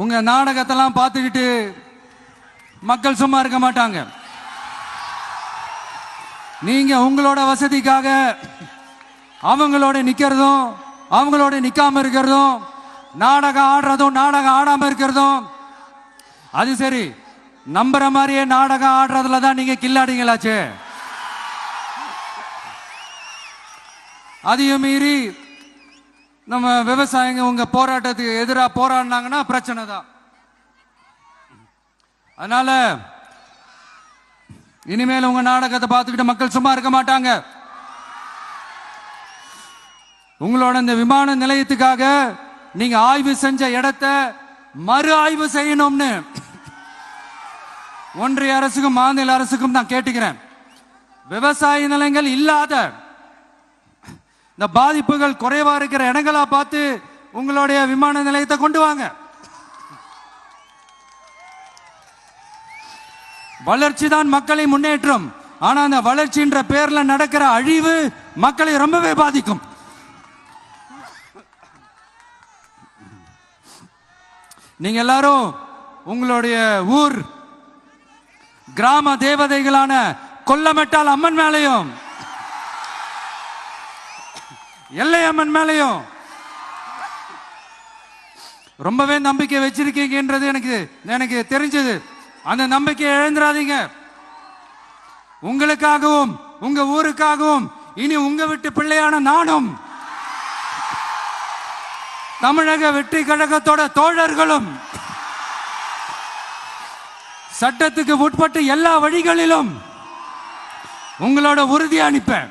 உங்க நாடகத்தெல்லாம் பார்த்துக்கிட்டு மக்கள் சும்மா இருக்க மாட்டாங்க. நீங்க உங்களோட வசதிக்காக அவங்களோட நிக்கிறதும் அவங்களோட நிக்காம இருக்கிறதும் நாடகம் ஆடுறதும் நாடகம் ஆடாம இருக்கிறதும் அது சரி. நம்புற மாதிரியே நாடகம் ஆடுறதுல தான் நீங்க கில்லாடிங்களாச்சு. அதையும் மீறி நம்ம விவசாயிங்க உங்க போராட்டத்துக்கு எதிராக போராடினாங்கன்னா பிரச்சனை தான். அதனால இனிமேல் உங்க நாடகத்தை பார்த்துக்கிட்டு மக்கள் சும்மா இருக்க மாட்டாங்க. உங்களோட இந்த விமான நிலையத்துக்காக நீங்க ஆய்வு செஞ்ச இடத்தை மறு ஆய்வு செய்யணும்னு ஒன்றிய அரசுக்கும் மாநில அரசுக்கும் நான் கேட்டுக்கிறேன். விவசாய நிலங்கள் இல்லாத இந்த பாதிப்புகள் குறைவா இருக்கிற இடங்களா பார்த்து உங்களுடைய விமான நிலையத்தை கொண்டு வாங்க. வளர்ச்சி தான் மக்களை முன்னேற்றம். ஆனா அந்த வளர்ச்சின்ற பேர்ல நடக்கிற அழிவு மக்களை ரொம்பவே பாதிக்கும். நீங்க எல்லாரும் உங்களுடைய ஊர் கிராம தேவதைகளான கொல்லமெட்டால் அம்மன் மேலையும் எல்லை அம்மன் மேலையும் ரொம்பவே நம்பிக்கை வச்சிருக்கீங்கன்றது எனக்கு தெரிஞ்சது. அந்த நம்பிக்கையை இழந்துடாதீங்க. உங்களுக்காகவும் உங்க ஊருக்காகவும் இனி உங்க வீட்டு பிள்ளையான நானும் தமிழக வெற்றி கழகத்தோட தோழர்களும் சட்டத்துக்கு உட்பட்டு எல்லா வழிகளிலும் உங்களோட உறுதி அளிப்பேன்.